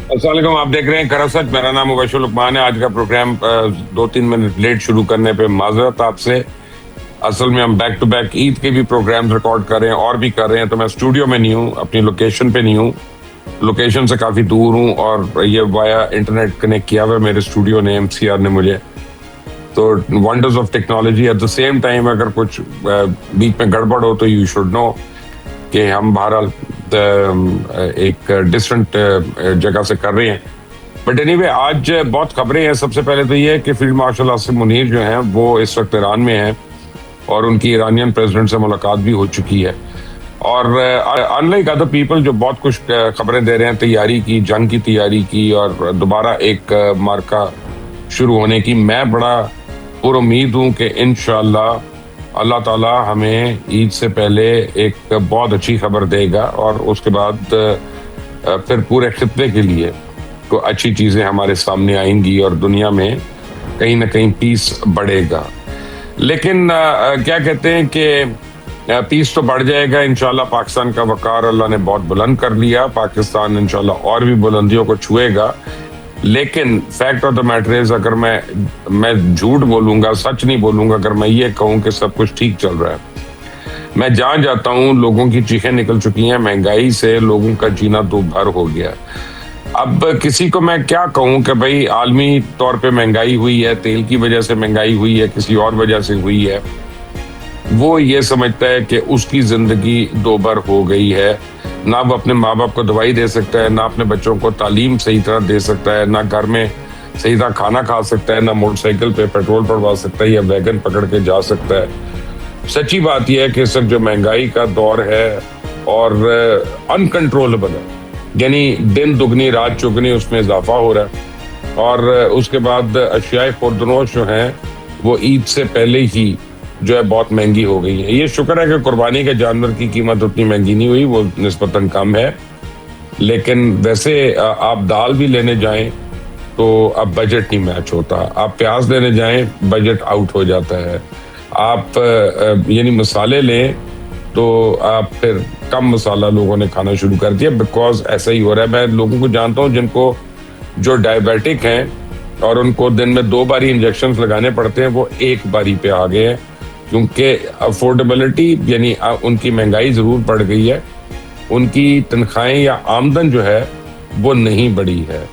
السلام علیکم، آپ دیکھ رہے ہیں کرا سچ. میرا نام مبشر لقمان ہے. آج کا پروگرام 2-3 منٹ لیٹ شروع کرنے پہ معذرت آپ سے. اصل میں ہم بیک ٹو بیک عید کے بھی پروگرامز ریکارڈ کر رہے ہیں اور بھی کر رہے ہیں، تو میں اسٹوڈیو میں نہیں ہوں، اپنی لوکیشن پہ نہیں ہوں، لوکیشن سے کافی دور ہوں، اور یہ وایا انٹرنیٹ کنیکٹ کیا ہوا ہے میرے اسٹوڈیو نے، MCR نے مجھے. تو wonders of technology. At the same time اگر کچھ بیچ میں گڑبڑ ہو تو یو شوڈ نو کہ ہم بہرحال ایک ڈفرنٹ جگہ سے کر رہے ہیں. بٹ اینی وے آج بہت خبریں ہیں. سب سے پہلے تو یہ ہے کہ فیلڈ مارشل آصف منیر جو ہیں وہ اس وقت ایران میں ہیں، اور ان کی ایرانین پریزیڈنٹ سے ملاقات بھی ہو چکی ہے. اور ان لائک ادر پیپل جو بہت کچھ خبریں دے رہے ہیں تیاری کی، جنگ کی تیاری کی، اور دوبارہ ایک مارکا شروع ہونے کی، میں بڑا پر امید ہوں کہ انشاءاللہ اللہ تعالی ہمیں عید سے پہلے ایک بہت اچھی خبر دے گا، اور اس کے بعد پھر پورے خطے کے لیے کو اچھی چیزیں ہمارے سامنے آئیں گی، اور دنیا میں کہیں نہ کہیں پیس بڑھے گا. لیکن کیا کہتے ہیں کہ پیس تو بڑھ جائے گا انشاءاللہ. پاکستان کا وقار اللہ نے بہت بلند کر لیا. پاکستان انشاءاللہ اور بھی بلندیوں کو چھوئے گا. لیکن fact of the matter is, اگر میں جھوٹ بولوں گا، سچ نہیں بولوں گا اگر میں یہ کہوں کہ سب کچھ ٹھیک چل رہا ہے. میں جہاں جاتا ہوں لوگوں کی چیخیں نکل چکی ہیں، مہنگائی سے لوگوں کا جینا دو بھر ہو گیا. اب کسی کو میں کیا کہوں کہ بھئی عالمی طور پہ مہنگائی ہوئی ہے، تیل کی وجہ سے مہنگائی ہوئی ہے، کسی اور وجہ سے ہوئی ہے، وہ یہ سمجھتا ہے کہ اس کی زندگی دو بر ہو گئی ہے. نہ وہ اپنے ماں باپ کو دوائی دے سکتا ہے، نہ اپنے بچوں کو تعلیم صحیح طرح دے سکتا ہے، نہ گھر میں صحیح طرح کھانا کھا سکتا ہے، نہ موٹر سائیکل پہ پیٹرول پڑوا سکتا ہے یا ویگن پکڑ کے جا سکتا ہے. سچی بات یہ ہے کہ سب جو مہنگائی کا دور ہے اور انکنٹرولبل ہے، یعنی دن دگنی رات چگنی اس میں اضافہ ہو رہا ہے. اور اس کے بعد اشیاء خوردنوش جو ہیں وہ عید سے پہلے ہی جو ہے بہت مہنگی ہو گئی ہے. یہ شکر ہے کہ قربانی کے جانور کی قیمت اتنی مہنگی نہیں ہوئی، وہ نسبتاً کم ہے. لیکن ویسے آپ دال بھی لینے جائیں تو اب بجٹ نہیں میچ ہوتا. آپ پیاز لینے جائیں بجٹ آؤٹ ہو جاتا ہے. آپ یعنی مسالے لیں تو آپ پھر کم مسالہ لوگوں نے کھانا شروع کر دیا، بیکاز ایسا ہی ہو رہا ہے. میں لوگوں کو جانتا ہوں جن کو جو ڈائبیٹک ہیں اور ان کو دن میں 2 باری انجیکشنز لگانے پڑتے ہیں، وہ 1 باری پہ آ گئے ہیں، کیونکہ افورڈیبلٹی یعنی ان کی مہنگائی ضرور بڑھ گئی ہے، ان کی تنخواہیں یا آمدن جو ہے وہ نہیں بڑھی ہے.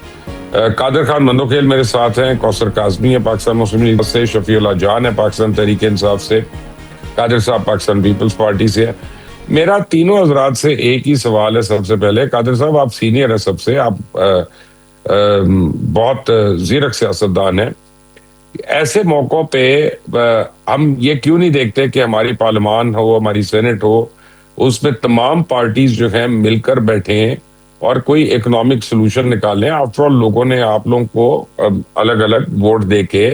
قادر خان مندوخیل میرے ساتھ ہیں، کوثر کاظمی ہے پاکستان مسلم لیگ سے، شفیع اللہ جان ہے پاکستان تحریک انصاف سے، قادر صاحب پاکستان پیپلز پارٹی سے ہے. میرا تینوں حضرات سے ایک ہی سوال ہے. سب سے پہلے قادر صاحب، آپ سینئر ہیں سب سے، آپ بہت زیرک سیاستدان ہیں. ایسے موقعوں پہ ہم یہ کیوں نہیں دیکھتے کہ ہماری پارلیمان ہو، ہماری سینٹ ہو، اس میں تمام پارٹیز جو ہیں مل کر بیٹھیں اور کوئی اکنامک سلوشن نکالیں. آفٹر آل لوگوں نے آپ لوگوں کو الگ الگ ووٹ دے کے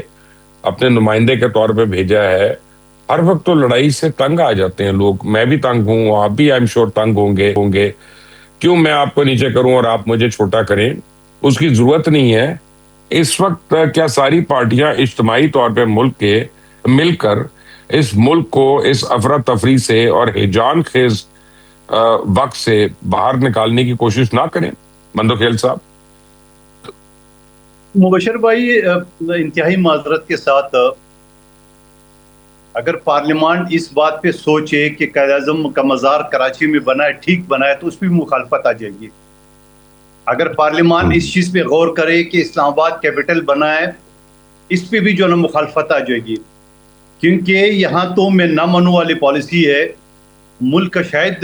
اپنے نمائندے کے طور پہ بھیجا ہے. ہر وقت تو لڑائی سے تنگ آ جاتے ہیں لوگ. میں بھی تنگ ہوں، آپ بھی آئی ایم شور تنگ ہوں گے. کیوں میں آپ کو نیچے کروں اور آپ مجھے چھوٹا کریں؟ اس کی ضرورت نہیں ہے. اس وقت کیا ساری پارٹیاں اجتماعی طور پہ ملک کے مل کر اس ملک کو اس افراتفری سے اور ہیجان خیز وقت سے باہر نکالنے کی کوشش نہ کریں؟ مندوخیل صاحب. مبشر بھائی، انتہائی معذرت کے ساتھ اگر پارلیمان اس بات پہ سوچے کہ قائد اعظم کا مزار کراچی میں بنائے، ٹھیک بنائے، تو اس پہ مخالفت آ جائے گی. اگر پارلیمان اس چیز پہ غور کرے کہ اسلام آباد کیپٹل بنائے، اس پہ بھی جو ہے نا مخالفت آ جائے گی. کیونکہ یہاں تو میں نہ مانوں والی پالیسی ہے. ملک کا شاید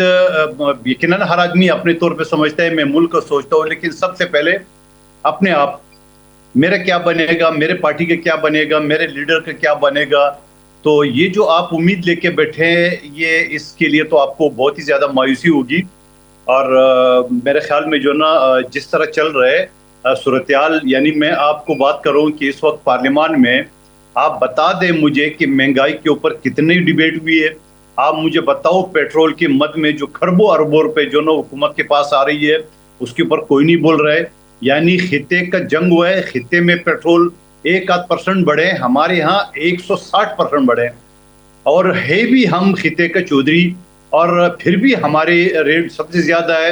یقیناً ہر آدمی اپنے طور پہ سمجھتا ہے میں ملک کو سوچتا ہوں، لیکن سب سے پہلے اپنے آپ، میرا کیا بنے گا، میرے پارٹی کا کیا بنے گا، میرے لیڈر کا کیا بنے گا. تو یہ جو آپ امید لے کے بیٹھے ہیں، یہ اس کے لیے تو آپ کو بہت ہی زیادہ مایوسی ہوگی. اور میرے خیال میں جو نا جس طرح چل رہے صورتحال، یعنی میں آپ کو بات کروں کہ اس وقت پارلیمان میں آپ بتا دیں مجھے کہ مہنگائی کے اوپر کتنی ڈیبیٹ ہوئی ہے. آپ مجھے بتاؤ پیٹرول کی مد میں جو کھربوں اربوں روپے جو نا حکومت کے پاس آ رہی ہے، اس کے اوپر کوئی نہیں بول رہا ہے. یعنی خطے کا جنگ ہوا ہے، خطے میں پیٹرول 1-8% بڑھے، ہمارے ہاں 160% بڑھے. اور ہے بھی ہم خطے کا چودھری، اور پھر بھی ہمارے ریٹ سب سے زیادہ ہے.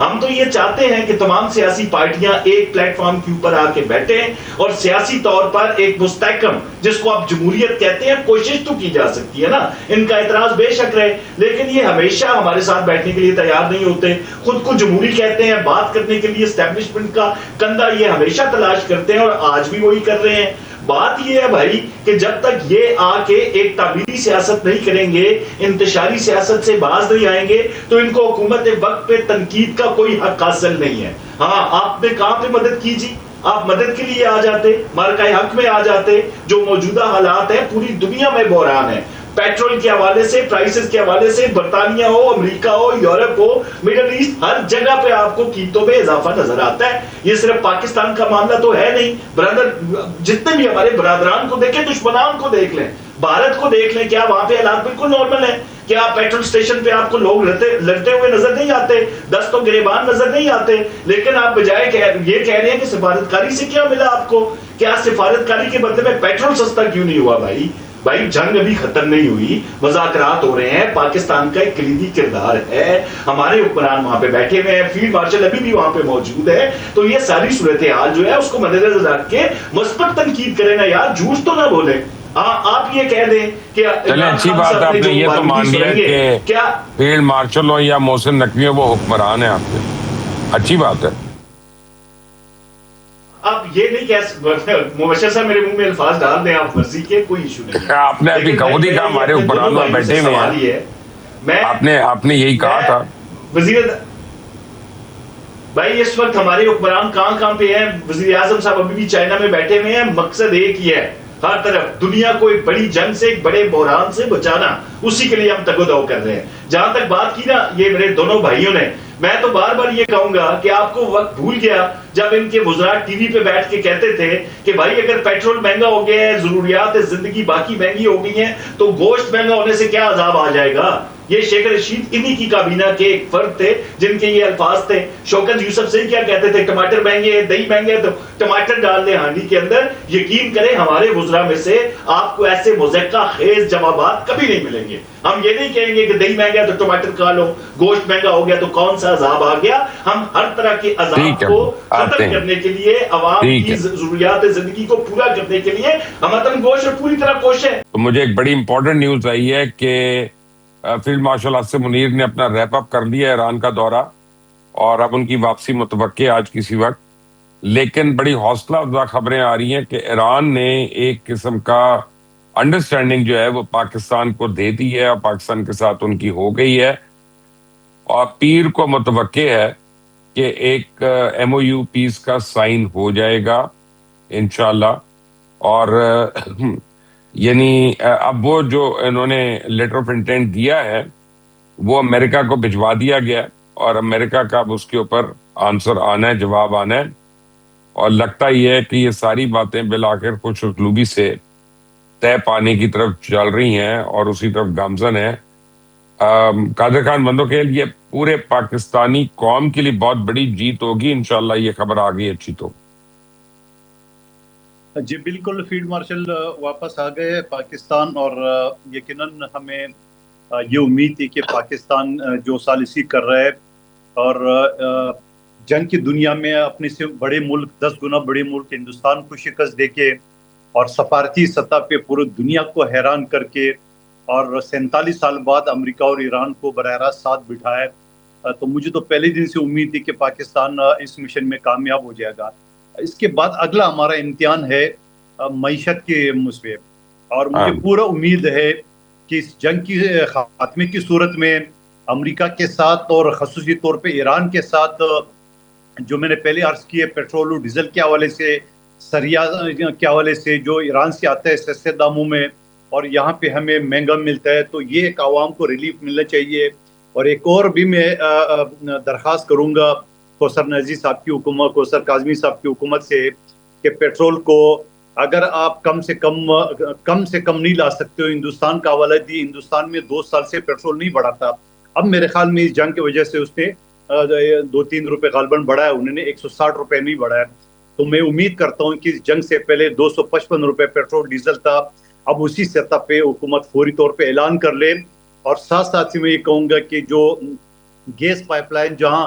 ہم تو یہ چاہتے ہیں کہ تمام سیاسی پارٹیاں ایک پلیٹ فارم کے اوپر آ کے بیٹھیں اور سیاسی طور پر ایک مستحکم، جس کو آپ جمہوریت کہتے ہیں، کوشش تو کی جا سکتی ہے نا. ان کا اعتراض بے شک رہے، لیکن یہ ہمیشہ ہمارے ساتھ بیٹھنے کے لیے تیار نہیں ہوتے. خود کو جمہوری کہتے ہیں، بات کرنے کے لیے اسٹیبلشمنٹ کا کندھا یہ ہمیشہ تلاش کرتے ہیں، اور آج بھی وہی کر رہے ہیں. بات یہ ہے بھائی کہ جب تک یہ آ کے ایک تعمیری سیاست نہیں کریں گے، انتشاری سیاست سے باز نہیں آئیں گے، تو ان کو حکومت وقت پہ تنقید کا کوئی حق حاصل نہیں ہے. ہاں، آپ نے کہاں پہ مدد کی جی؟ آپ مدد کے لیے آ جاتے، مارکہ حق میں آ جاتے. جو موجودہ حالات ہیں پوری دنیا میں بحران ہے، پیٹرول کے حوالے سے، پرائسز کے حوالے سے، برطانیہ ہو، امریکہ ہو، یورپ ہو، مڈل ایسٹ، ہر جگہ پہ آپ کو قیمتوں میں اضافہ نظر آتا ہے. یہ صرف پاکستان کا معاملہ تو ہے نہیں، برادر جتنے بھی ہمارے برادران کو دیکھیں، دشمنان کو دیکھ لیں، بھارت کو دیکھ لیں، کیا وہاں پہ حالات بالکل نارمل ہیں؟ کیا پیٹرول سٹیشن پہ آپ کو لوگ لڑتے ہوئے نظر نہیں آتے؟ دست و گریبان نظر نہیں آتے؟ لیکن آپ بجائے یہ کہہ رہے ہیں کہ سفارتکاری سے کیا ملا آپ کو؟ کیا سفارتکاری کے بدلے میں پیٹرول سستا کیوں نہیں ہوا بھائی؟ بھائی جنگ ابھی ختم نہیں ہوئی، مذاکرات ہو رہے ہیں، پاکستان کا ایک کلیدی کردار ہے، ہمارے حکمران وہاں پہ بیٹھے ہوئے ہیں، فیلڈ مارشل ابھی بھی وہاں پہ موجود ہے. تو یہ ساری صورتحال جو ہے اس کو مد نظر رکھ کے مثبت تنقید کریں نا یار، جھوٹ تو نہ بولیں. آپ یہ کہہ دیں کہ چلیں اچھی بات ہے، آپ نے یہ تو مان لیا کہ فیلڈ مارشل ہو یا محسن نقوی ہو، وہ حکمران ہے آپ کے. اچھی بات ہے. آپ یہ نہیں کہہ مبشر صاحب میرے منہ میں الفاظ ڈال دیں، آپ مرضی کے، کوئی ایشو نہیں ہے. آپ نے ابھی خود ہی کہا ہمارے حکمران وہاں بیٹھے ہوئے ہیں، آپ نے یہی کہا تھا. وزیر بھائی اس وقت ہمارے حکمران کہاں پہ ہیں؟ وزیر اعظم صاحب ابھی بھی چائنا میں بیٹھے ہوئے ہیں. مقصد ایک ہی ہے، ہر طرف دنیا کو ایک بڑی جنگ سے، ایک بڑے بحران سے بچانا، اسی کے لیے ہم تگ و دو کر رہے ہیں. جہاں تک بات کی نا یہ میرے دونوں بھائیوں نے، میں تو بار بار یہ کہوں گا کہ آپ کو وقت بھول گیا جب ان کے وزراء ٹی وی پہ بیٹھ کے کہتے تھے کہ بھائی اگر پیٹرول مہنگا ہو گیا ہے، ضروریات زندگی باقی مہنگی ہو گئی ہیں، تو گوشت مہنگا ہونے سے کیا عذاب آ جائے گا. یہ شیخ رشید انہی کی کابینہ کے ایک فرد تھے جن کے یہ الفاظ تھے. شوکت یوسف سے کیا کہتے تھے؟ ٹماٹر مہنگے ہیں، دہی مہنگے ہیں، تو ٹماٹر ڈال دیں ہانڈی کے اندر. یقین کریں ہمارے وزراء میں سے آپ کو ایسے مذکر خیز جوابات کبھی نہیں ملیں گے. ہم یہ نہیں کہیں گے کہ دہی مہنگا ہے تو ٹماٹر کھا لو، گوشت مہنگا ہو گیا تو کون سا عذاب آ گیا. ہم ہر طرح کے عذاب کو ختم کرنے کے لیے، عوام کی ضروریات زندگی کو پورا کرنے کے لیے ہم عدم گوش اور پوری طرح کوشش ہے. تو مجھے ایک بڑی امپورٹنٹ نیوز آئی ہے کہ فیلڈ مارشل اسد منیر نے اپنا ریپ اپ کر لیا ایران کا دورہ، اور اب ان کی واپسی متوقع آج کسی وقت. لیکن بڑی حوصلہ افزا خبریں آ رہی ہیں کہ ایران نے ایک قسم کا انڈرسٹینڈنگ جو ہے وہ پاکستان کو دے دی ہے، اور پاکستان کے ساتھ ان کی ہو گئی ہے، اور پیر کو متوقع ہے کہ ایک ایم او یو پیس کا سائن ہو جائے گا انشاءاللہ. اور یعنی اب وہ جو انہوں نے لیٹر آف انٹینٹ دیا ہے وہ امریکہ کو بھجوا دیا گیا، اور امریکہ کا اب اس کے اوپر آنسر آنا ہے، جواب آنا ہے. اور لگتا یہ ہے کہ یہ ساری باتیں بالآخر خوش اسلوبی سے طے پانے کی طرف چل رہی ہیں اور اسی طرف گامزن ہے. قادر خان بندوخیل، یہ پورے پاکستانی قوم کے لیے بہت بڑی جیت ہوگی انشاءاللہ، یہ خبر آ گئی اچھی تو. جی بالکل، فیلڈ مارشل واپس آ گئے پاکستان، اور یقیناً ہمیں یہ امید تھی کہ پاکستان جو ثالثی کر رہا ہے اور جنگ کی دنیا میں اپنے سے بڑے ملک، 10 گنا بڑے ملک ہندوستان کو شکست دے کے اور سفارتی سطح پہ پورے دنیا کو حیران کر کے، اور 47 سال بعد امریکہ اور ایران کو براہ راست ساتھ بٹھایا. تو مجھے تو پہلے دن سے امید تھی کہ پاکستان اس مشن میں کامیاب ہو جائے گا. اس کے بعد اگلا ہمارا امتحان ہے معیشت کے مسئلے، اور مجھے پورا امید ہے کہ اس جنگ کی خاتمے کی صورت میں امریکہ کے ساتھ اور خصوصی طور پہ ایران کے ساتھ، جو میں نے پہلے عرض کی ہے، پیٹرول اور ڈیزل کے حوالے سے، سریا کے حوالے سے جو ایران سے آتا ہے سستے داموں میں اور یہاں پہ ہمیں مہنگا ملتا ہے، تو یہ ایک عوام کو ریلیف ملنا چاہیے. اور ایک اور بھی میں درخواست کروں گا کوثر نذیر صاحب کی حکومت، کوثر کاظمی صاحب کی حکومت سے، کہ پیٹرول کو اگر آپ کم سے کم نہیں لا سکتے ہو، ہندوستان کا حوالہ دی. ہندوستان میں 2 سال سے پیٹرول نہیں بڑھا تھا، اب میرے خیال میں اس جنگ کی وجہ سے اس نے 2-3 روپے غالباً بڑھایا، انہوں نے 160 روپے نہیں بڑھایا. تو میں امید کرتا ہوں کہ اس جنگ سے پہلے 255 روپے پیٹرول ڈیزل تھا، اب اسی سطح پہ حکومت فوری طور پہ اعلان کر لے. اور ساتھ ساتھ میں یہ کہوں گا کہ جو گیس پائپ لائن جہاں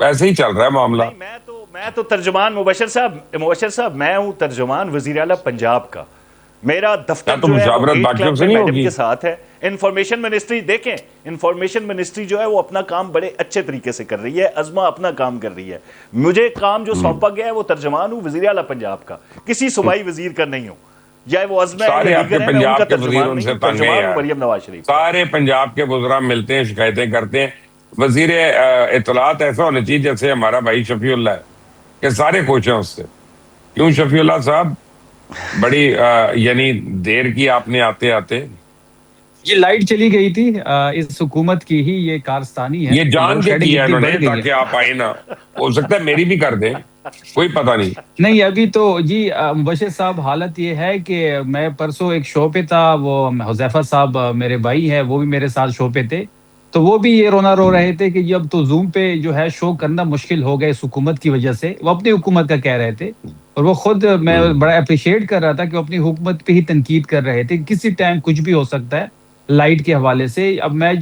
ایسے ہی چل رہا ہے معاملہ. میں تو ترجمان مبشر صاحب میں ہوں ترجمان وزیر اعلیٰ پنجاب کا. میرا دفتر جو ہے وہ گیٹ کلب میں میڈم کے ساتھ ہے. انفارمیشن منسٹری دیکھیں، انفارمیشن منسٹری جو ہے وہ اپنا کام بڑے اچھے طریقے سے کر رہی ہے. عظما اپنا کام کر رہی ہے. مجھے کام جو سونپا گیا ہے وہ ترجمان ہوں وزیر اعلیٰ پنجاب کا، کسی صوبائی وزیر کا نہیں ہوں. یا وہ عزم ہے سارے آپ کے پنجاب کے وزیر ان سے تنگ ہیں یار. مریم نواز شریف سارے پنجاب کے وزراء ملتے ہیں، شکایتیں کرتے ہیں. وزیر اطلاعات ایسا ہونا چاہیے جیسے ہمارا بھائی شفیع اللہ ہے کہ سارے خوش ہیں اس سے. کیوں شفیع اللہ صاحب بڑی یعنی دیر کی آپ نے آتے آتے؟ یہ لائٹ چلی گئی تھی، اس حکومت کی ہی یہ کارستانی ہے. یہ جان کے کیا انہوں نے تاکہ آپ آئے نا. ہو سکتا ہے میری بھی کر دیں، کوئی پتہ نہیں. ابھی تو جی مبشر صاحب حالت یہ ہے کہ میں پرسوں ایک شو پہ تھا، وہ حذیفہ صاحب میرے بھائی ہیں، وہ بھی میرے ساتھ شو پہ تھے. تو وہ بھی یہ رونا رو رہے تھے کہ اب تو زوم پہ جو ہے شو کرنا مشکل ہو گیا اس حکومت کی وجہ سے. وہ اپنی حکومت کا کہہ رہے تھے، اور وہ خود میں بڑا اپریشیٹ کر رہا تھا کہ وہ اپنی حکومت پہ ہی تنقید کر رہے تھے. کسی ٹائم کچھ بھی ہو سکتا ہے لائٹ کے حوالے سے. اب میں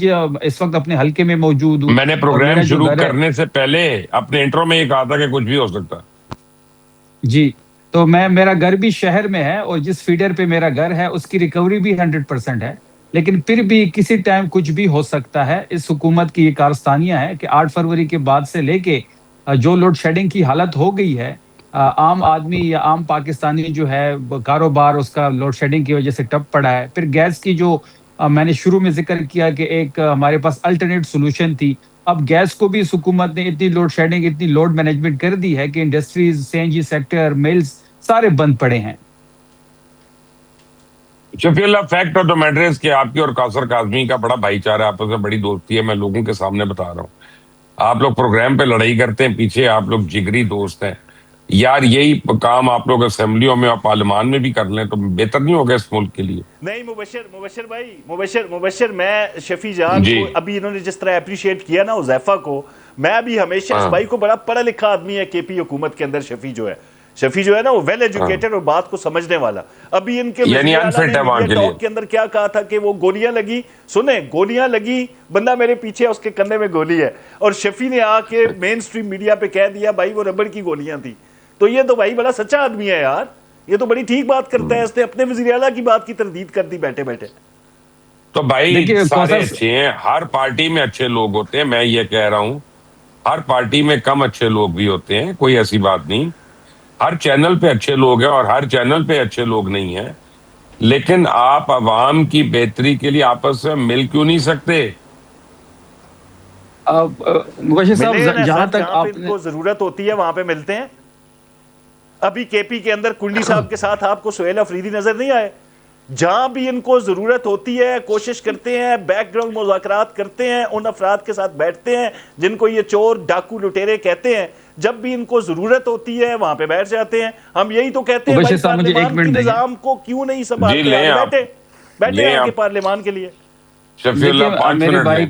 اس وقت اپنے حلقے میں موجود ہوں. میں نے پروگرام شروع کرنے سے پہلے اپنے انٹرو میں یہ کہا تھا کہ کچھ بھی ہو سکتا. جی تو میرا گھر بھی شہر میں ہے، اور جس فیڈر پہ میرا گھر ہے اس کی ریکوری بھی 100% ہے. لیکن پھر بھی کسی ٹائم کچھ بھی ہو سکتا ہے. اس حکومت کی یہ کارستانیاں ہیں کہ 8 فروری کے بعد سے لے کے جو لوڈ شیڈنگ کی حالت ہو گئی ہے، عام آدمی یا عام پاکستانی جو ہے کاروبار اس کا لوڈ شیڈنگ کی وجہ سے ٹپ پڑا ہے. پھر گیس کی جو میں نے شروع میں ذکر کیا کہ ایک ہمارے پاس الٹرنیٹ سولوشن تھی، اب گیس کو بھی اس حکومت نے اتنی لوڈ شیڈنگ، اتنی لوڈ مینجمنٹ کر دی ہے کہ انڈسٹریز، سی این جی سیکٹر، ملز سارے بند پڑے ہیں. شفیع اللہ، فیکٹ آف دا میٹر ہے کہ آپ کی اور قاصر کاظمی کا بڑا بھائی چارہ، آپس میں بڑی دوستی ہے. میں لوگوں کے سامنے بتا رہا ہوں. آپ لوگ پروگرام پہ لڑائی کرتے ہیں، پیچھے آپ لوگ جگری دوست ہیں یار. یہی کام آپ لوگ اسمبلیوں میں اور پارلیمان میں بھی کر لیں تو بہتر نہیں ہوگا اس ملک کے لیے؟ نہیں مبشر بھائی، مبشر میں شفیع جان کو ابھی انہوں نے جس طرح اپریشیٹ کیا نا حذیفہ کو، میں ابھی ہمیشہ اس بھائی کو بڑا پڑھا لکھا آدمی ہے کے پی حکومت کے اندر. شفیع جو ہے نا وہ ویل ایجوکیٹڈ اور بات کو سمجھنے والا. ابھی ان کے یعنی انفٹ ہے وہاں کے لیے. ٹاک کے اندر کیا کہا تھا کہ وہ گولیاں لگی، سنیں گولیاں لگی، بندہ میرے پیچھے اس کے کندھے میں گولی ہے، اور شفیع نے آ کے مین سٹریم میڈیا پہ کہہ دیا بھائی وہ ربڑ کی گولیاں تھی. تو یہ تو بھائی بڑا سچا آدمی ہے یار. یہ تو بڑی ٹھیک بات کرتا ہے. اس نے اپنے وزیر اعلیٰ کی بات کی تردید کر دی بیٹھے بیٹھے. تو بھائی سارے اچھے ہیں، ہر پارٹی میں اچھے لوگ ہوتے ہیں. میں یہ کہہ رہا ہوں ہر پارٹی میں کم اچھے لوگ بھی ہوتے ہیں، کوئی ایسی بات نہیں. ہر چینل پہ اچھے لوگ ہیں اور ہر چینل پہ اچھے لوگ نہیں ہیں. لیکن آپ عوام کی بہتری کے لیے آپس میں مل کیوں نہیں سکتے؟ مبشر صاحب جہاں تک آپ کو ضرورت ہوتی ہے وہاں پہ ملتے ہیں. ابھی کے پی کے اندر کنڈی صاحب کے ساتھ آپ کو سہیل افریدی نظر نہیں آئے؟ جہاں بھی ان کو ضرورت ہوتی ہے کوشش کرتے ہیں، بیک گراؤنڈ مذاکرات کرتے ہیں، ان افراد کے ساتھ بیٹھتے ہیں جن کو یہ چور ڈاکو لٹیرے کہتے ہیں. جب بھی ان کو ضرورت ہوتی ہے وہاں پہ بیٹھ جاتے ہیں. ہم یہی تو کہتے ہیں بھائی پارلیمان کے نظام کو کیوں نہیں سنبھالتے؟ بیٹھے آگے پارلیمان کے لیے. شفیع اللہ 5 منٹ لیں.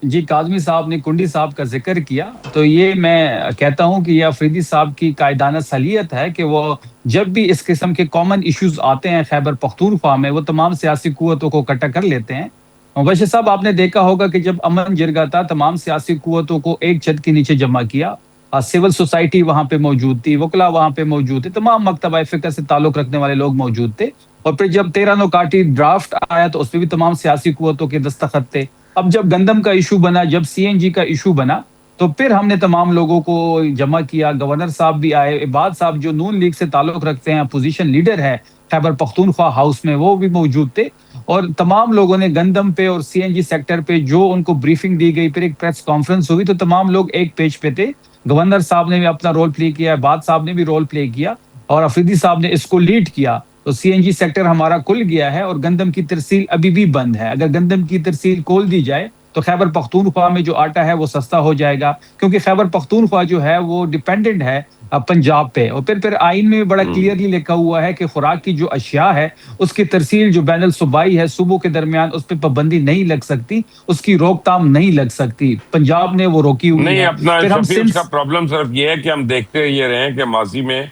جی کاظمی صاحب نے کنڈی صاحب کا ذکر کیا تو یہ میں کہتا ہوں کہ یہ افریدی صاحب کی قائدانہ صلاحیت ہے کہ وہ جب بھی اس قسم کے کامن ایشوز آتے ہیں خیبر پختونخوا میں، وہ تمام سیاسی قوتوں کو اکٹھا کر لیتے ہیں. مبشر صاحب آپ نے دیکھا ہوگا کہ جب امن جرگا تھا تمام سیاسی قوتوں کو ایک چھت کے نیچے جمع کیا. سول سوسائٹی وہاں پہ موجود تھی، وکلا وہاں پہ موجود تھے، تمام مکتبہ فکر سے تعلق رکھنے والے لوگ موجود تھے. اور پھر جب 13 نکاتی ڈرافٹ آیا تو اس پہ بھی تمام سیاسی قوتوں کے دستخط تھے. اب جب گندم کا ایشو بنا، جب سی این جی کا ایشو بنا، تو پھر ہم نے تمام لوگوں کو جمع کیا. گورنر صاحب بھی آئے، عباد صاحب جو نون لیگ سے تعلق رکھتے ہیں، اپوزیشن لیڈر ہے خیبر پختونخوا ہاؤس میں، وہ بھی موجود تھے. اور تمام لوگوں نے گندم پہ اور سی این جی سیکٹر پہ جو ان کو بریفنگ دی گئی، پھر ایک پریس کانفرنس ہوئی تو تمام لوگ ایک پیج پہ تھے. گورنر صاحب نے بھی اپنا رول پلے کیا، عباد صاحب نے بھی رول پلے کیا، اور افریدی صاحب نے اس کو لیڈ کیا. تو سی این جی سیکٹر ہمارا کھل گیا ہے اور گندم کی ترسیل ابھی بھی بند ہے. اگر گندم کی ترسیل کھول دی جائے تو خیبر پختونخوا میں جو آٹا ہے وہ سستا ہو جائے گا، کیونکہ خیبر پختونخوا جو ہے وہ ڈیپینڈنٹ ہے پنجاب پہ. اور پھر آئین میں بڑا کلیئرلی لکھا ہوا ہے کہ خوراک کی جو اشیاء ہے اس کی ترسیل جو بین الصوبائی ہے، صوبوں کے درمیان اس پہ پابندی نہیں لگ سکتی، اس کی روک تھام نہیں لگ سکتی. پنجاب نے وہ روکی ہوئی نہیں. ہے. اپنا شفیع کا پرابلم صرف یہ ہے کہ ہم دیکھتے یہ رہے ہیں کہ ماضی میں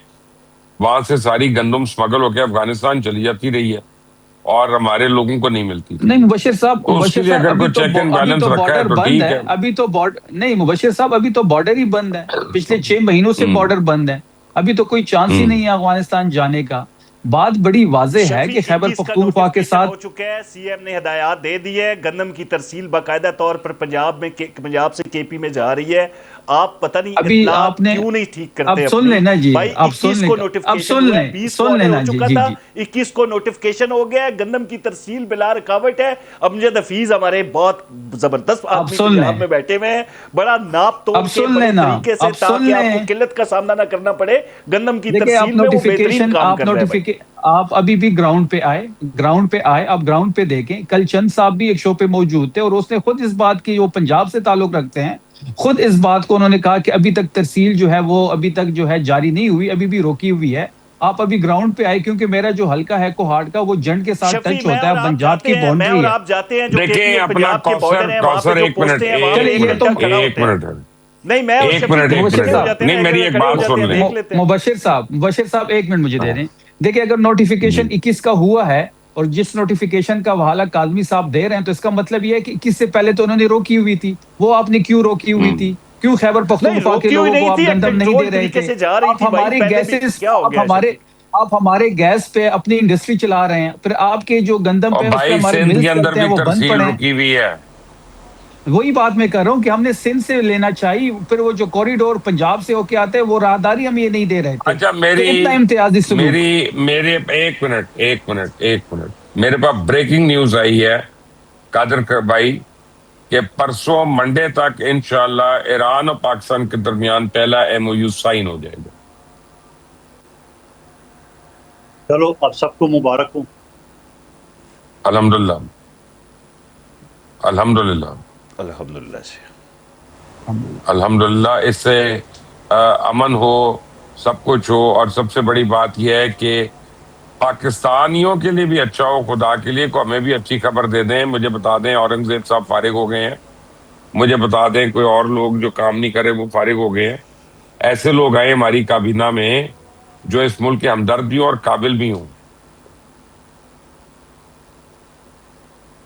وہاں سے ساری گندم سمگل ہو کے افغانستان چلی جاتی رہی ہے اور ہمارے لوگوں کو نہیں ملتی تھی. نہیں مبشر صاحب، تو اس کے لیے اگر کوئی چیک اینڈ بیلنس رکھا ہے تو ٹھیک ہے. ابھی تو نہیں مبشر صاحب، ابھی تو بارڈر ہی بند ہے، پچھلے 6 مہینوں سے بارڈر بند ہے، ابھی تو کوئی چانس ہی نہیں ہے افغانستان جانے کا. بات بڑی واضح ہے کہ خیبر پختونخوا کے ساتھ ہو چکا ہے، سی ایم نے ہدایات دے دی ہے، گندم کی ترسیل باقاعدہ طور پر پنجاب سے کے پی میں جا رہی ہے. آپ پتہ نہیں ابھی اطلاعات آپ نے کیوں نہیں ٹھیک کرتے اب سن اپنی؟ لینا جی، بھائی اب سن 21 لیں، کو اب نوٹیفیکیشن سن ہوا ہے، لیں، 20 کو سن آرڈر لینا ہو جی چکا جی تھا، جی 21 کو نوٹیفیکیشن ہو گیا ہے، گندم کی ترسیل بلا رکاوٹ ہے. امجد حفیظ ہمارے بہت زبردست اب آدمی سن پنجاب لیں، میں بیٹھے ہوئے ہیں، بڑا ناپ توڑ اب کے سن بڑے لینا، طریقے سے، اب سن تاکہ آپ کو لیں. قلت کا سامنا نہ کرنا پڑے، گندم کی دیکھیں آپ ترسیل میں وہ بہترین کام کر رہا ہے بھائی. آپ ابھی بھی گراؤنڈ پہ آئے، آپ گراؤنڈ پہ دیکھیں. کل چند صاحب بھی ایک شو پہ موجود تھے اور اس نے خود اس بات کی، وہ پنجاب سے تعلق رکھتے ہیں، خود اس بات کو انہوں نے کہا کہ ابھی تک ترسیل جو ہے وہ ابھی تک جو ہے جاری نہیں ہوئی، ابھی بھی روکی ہوئی ہے. آپ ابھی گراؤنڈ پہ آئے، کیونکہ میرا جو حلقہ ہے کوہاٹ کا، وہ جنڈ کے ساتھ شفیع، ٹچ ہوتا ہے، پنجاب کی میں باؤنڈری اور ہے. آپ جاتے ہیں جو کے پی دیکھیں اور اپنا پنجاب کے بارڈر ہیں، وہاں پہ جو ایک منٹ، پوسٹیں ہیں وہاں پہ ایک چلیے گھنٹہ کھڑا ہوتے ہیں. نہیں میں اور شفیع کھڑے ہو جاتے ہیں، نہیں میری ایک کھڑے ہو بات جاتے سن ہیں، لیں. دیکھ لیتے ہیں. مبشر صاحب ایک منٹ مجھے دے دیں. دیکھیں اگر نوٹیفیکیشن 21 کا ہوا ہے اور جس نوٹیفیکیشن کا حوالہ کاظمی صاحب دے رہے ہیں، تو اس کا مطلب یہ ہے کہ 21 سے پہلے تو انہوں نے روکی ہوئی تھی. وہ آپ نے کیوں روکی ہوئی تھی؟ کیوں خیبر نہیں پختونخوا کے روکی ہوئی لوگوں کو نہیں آپ تھی، گندم نہیں کنٹرول دے رہے طریقے تھے؟ سے جا رہی آپ تھی بھائی. ہمارے پہلے بھی گیسز، کیا ہو گیا ہے شفیع؟ آپ ہمارے گیس پہ اپنی انڈسٹری چلا رہے ہیں، پھر آپ کے جو گندم اور پہ اس پہ بھائی ہمارے سندھ ملز کے اندر چلتے ہیں بھی وہ بند ترسیل پڑے ہیں. رکی ہوئی ہے. وہی بات میں کر رہا ہوں کہ ہم نے سندھ سے لینا چاہیے، پھر وہ جو کوریڈور پنجاب سے ہو کے آتے ہیں وہ راہداری ہم یہ نہیں دے رہے تھے. اچھا تو اتنا امتیازی سلوک. میرے ایک منٹ میرے پاس بریکنگ نیوز آئی ہے قادر بھائی کہ پرسوں منڈے تک انشاءاللہ ایران اور پاکستان کے درمیان پہلا ایم او یو سائن ہو جائے گا. چلو آپ سب کو مبارک ہوں. الحمدللہ الحمدللہ سے الحمدللہ. اس سے امن ہو، سب کچھ ہو، اور سب سے بڑی بات یہ ہے کہ پاکستانیوں کے لیے بھی اچھا ہو، خدا کے لیے کو ہمیں بھی اچھی خبر دے دیں. مجھے بتا دیں اورنگزیب صاحب فارغ ہو گئے ہیں، مجھے بتا دیں کوئی اور لوگ جو کام نہیں کرے وہ فارغ ہو گئے ہیں. ایسے لوگ آئے ہماری کابینہ میں جو اس ملک کے ہمدرد بھی ہوں اور قابل بھی ہوں.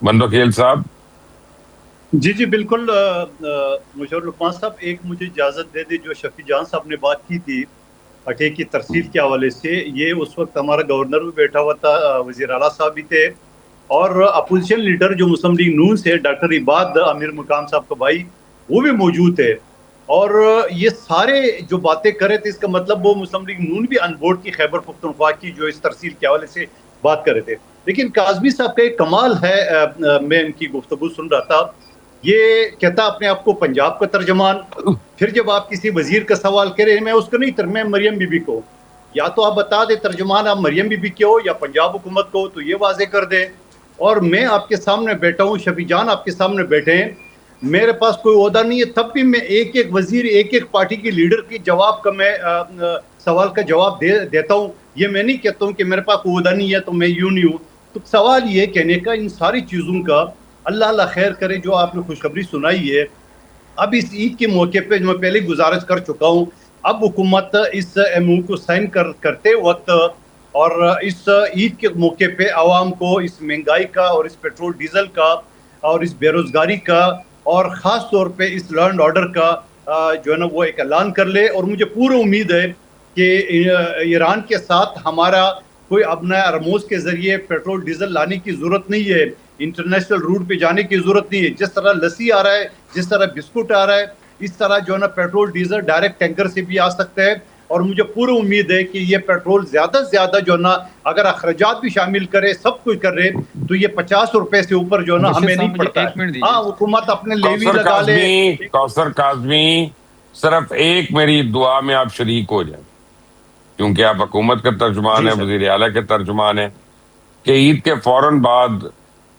بندوخیل صاحب. جی بالکل. مشور لقمان صاحب ایک مجھے اجازت دے دے، جو شفیع جان صاحب نے بات کی تھی اٹھے کی ترسیل کے حوالے سے، یہ اس وقت ہمارا گورنر بھی بیٹھا ہوا تھا، وزیر اعلیٰ صاحب بھی تھے، اور اپوزیشن لیڈر جو مسلم لیگ نون سے ڈاکٹر عباد امیر مقام صاحب کا بھائی، وہ بھی موجود تھے. اور یہ سارے جو باتیں کرے تھے، اس کا مطلب وہ مسلم لیگ نون بھی ان بورڈ کی خیبر پختونخوا کی جو اس ترسیل کے حوالے سے بات کر رہے تھے. لیکن کاظمی صاحب کا ایک کمال ہے، میں ان کی گفتگو سن رہا تھا، یہ کہتا اپنے آپ کو پنجاب کا ترجمان. پھر جب آپ کسی وزیر کا سوال کریں، میں اس کو نہیں میں مریم بی بی کو، یا تو آپ بتا دیں ترجمان آپ مریم بی بی کے ہو یا پنجاب حکومت کو، تو یہ واضح کر دیں. اور میں آپ کے سامنے بیٹھا ہوں، شفیع جان آپ کے سامنے بیٹھے ہیں، میرے پاس کوئی عہدہ نہیں ہے، تب بھی میں ایک ایک وزیر، ایک ایک پارٹی کی لیڈر کی جواب کا، میں سوال کا جواب دیتا ہوں. یہ میں نہیں کہتا ہوں کہ میرے پاس کوئی عہدہ نہیں ہے تو میں یوں نہیں ہوں. تو سوال یہ کہنے کا ان ساری چیزوں کا، اللہ خیر کرے جو آپ نے خوشخبری سنائی ہے. اب اس عید کے موقع پہ میں پہلے گزارش کر چکا ہوں، اب حکومت اس ایم او کو سائن کرتے وقت اور اس عید کے موقع پہ عوام کو اس مہنگائی کا اور اس پیٹرول ڈیزل کا اور اس بے روزگاری کا اور خاص طور پہ اس لا اینڈ آرڈر کا جو ہے نا وہ ایک اعلان کر لے. اور مجھے پورا امید ہے کہ ایران کے ساتھ ہمارا کوئی اپنا ارموز کے ذریعے پیٹرول ڈیزل لانے کی ضرورت نہیں ہے، انٹرنیشنل روٹ پہ جانے کی ضرورت نہیں ہے. جس طرح لسی آ رہا ہے، جس طرح بسکٹ آ رہا ہے، اس طرح جو ہے نا پیٹرول ڈیزل ڈائریکٹ ٹینکر سے بھی آ سکتا ہے. اور مجھے پورا امید ہے کہ یہ پیٹرول زیادہ سے زیادہ جو ہے نا اگر اخراجات بھی شامل کرے، سب کچھ کر رہے، تو یہ 50 روپے سے اوپر جو ہے نا ہمیں نہیں پڑتا ہے. ہاں حکومت اپنے لیوی لگا لے. کوثر کاظمی صرف ایک میری دعا میں آپ شریک ہو جائیں، کیونکہ آپ حکومت کا ترجمان ہیں، وزیر اعلیٰ کے ترجمان ہیں، کہ عید کے فوراً بعد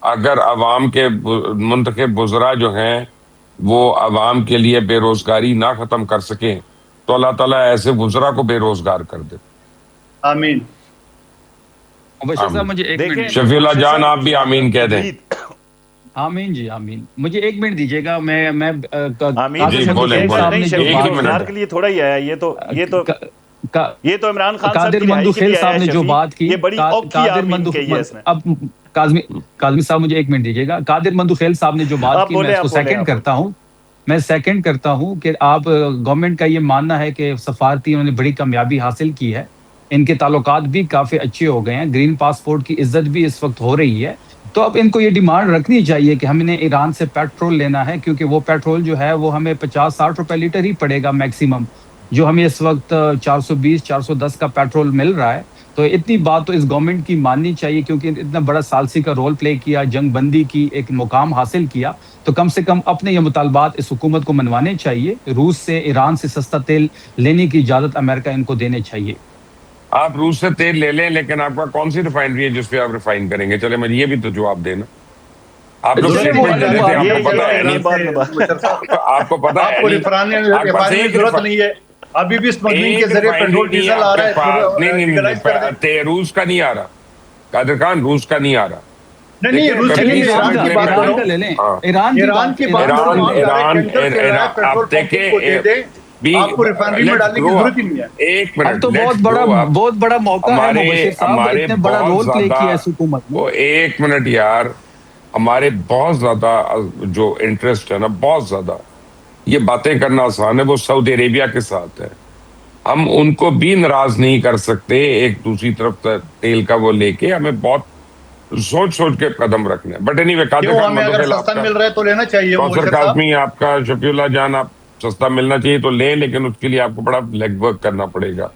اگر عوام کے منتخب وزراء جو ہیں وہ عوام کے لیے بے روزگاری نہ ختم کر سکیں تو اللہ تعالیٰ ایسے وزراء کو بے روزگار کر دے. آمین. شفیع اللہ جان آپ بھی آمین کہہ دیں. آمین جی آمین. مجھے ایک منٹ دیجیے گا، میں آمین جی بولیں کے لیے تھوڑا ہی آیا، یہ تو یہ تو عمران خان صاحب قادر کی رہائی مندو کے خیل لیے صاحب آیا نے ہے جو شفیق، بات کی، یہ بڑی اوکھی قادر آمین مندو کہی ہے اس نے. اب کاظمی صاحب مجھے ایک منٹ دیجیے گا. قادر مندو خیل صاحب نے جو بات کی میں اس کو سیکنڈ کرتا ہوں کہ آپ گورنمنٹ کا یہ ماننا ہے کہ سفارتی انہوں نے بڑی کامیابی حاصل کی ہے، ان کے تعلقات بھی کافی اچھے ہو گئے ہیں، گرین پاسپورٹ کی عزت بھی اس وقت ہو رہی ہے. تو اب ان کو یہ ڈیمانڈ رکھنی چاہیے کہ ہم نے ایران سے پیٹرول لینا ہے، کیونکہ وہ پیٹرول جو ہے وہ ہمیں 50-60 روپے لیٹر ہی پڑے گا میکسیمم، جو ہمیں اس وقت 420-410 کا پیٹرول مل رہا ہے. تو اتنی بات تو اس گورنمنٹ کی ماننی چاہیے، کیونکہ اتنا بڑا ثالثی کا رول پلے کیا، جنگ بندی کی ایک مقام حاصل کیا، تو کم سے کم اپنے یہ مطالبات اس حکومت کو منوانے چاہیے. روس سے، ایران سے سستا تیل لینے کی اجازت امریکہ ان کو دینے چاہیے. آپ روس سے تیل لے لیں، لیکن آپ کا کون سی ریفائنری ہے جس پہ آپ ریفائن کریں گے؟ چلے مجھے یہ بھی تو جواب دینا. آپ لوگ اسٹیٹمنٹ دے دیتے ہیں، آپ کو پتا ہے نہیں، آپ کو پتا ہے آپ کو نہیں، آپ کے پاس ایک ضرورت نہیں ہے. ابھی بھی اسمگلنگ کے ذریعے پیٹرول نہیں ڈیزل آ آپ رہا کے ہے، پاس. لیگلائز کر دیں. روس کا نہیں آ رہا قادر خان، روس کا نہیں آ رہا. نہیں روس کی نہیں، ایران کی بات کر رہا کا لے لیں، ہوں. ایران کی بات کر رہا ہوں. آپ ڈائریکٹ ٹینڈر چل رہا ہے، پیٹرول پمپوں کو دے دیں، آپ کو ریفائنری میں ڈالنے کی ضرورت ہی نہیں ہے. ایک اب منٹ، تو بہت بڑا موقع ہے مبشر صاحب، اتنے بڑا رول پلے کیا ہے اس حکومت نے. ایک منٹ یار، ہمارے بہت زیادہ جو انٹرسٹ ہے نا، بہت زیادہ، یہ باتیں کرنا آسان ہے، وہ سعودی عربیہ کے ساتھ ہے. ہم ان کو بھی ناراض نہیں کر سکتے ایک دوسری طرف تیل کا وہ لے کے، ہمیں بہت سوچ کے قدم رکھنے. بٹ اینی وے، قادر خان ہمیں اگر سستا مل رہا ہے تو لینا چاہیے. کوثر کاظمی آپ کا، شفیع اللہ جان، آپ سستا ملنا چاہیے تو لیں، لیکن اس کے لیے آپ کو بڑا لیگ ورک کرنا پڑے گا.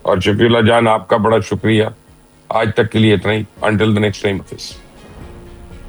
اور شفیع اللہ جان، آپ کا بڑا شکریہ. آج تک کے لیے اتنا ہی. Until the next time.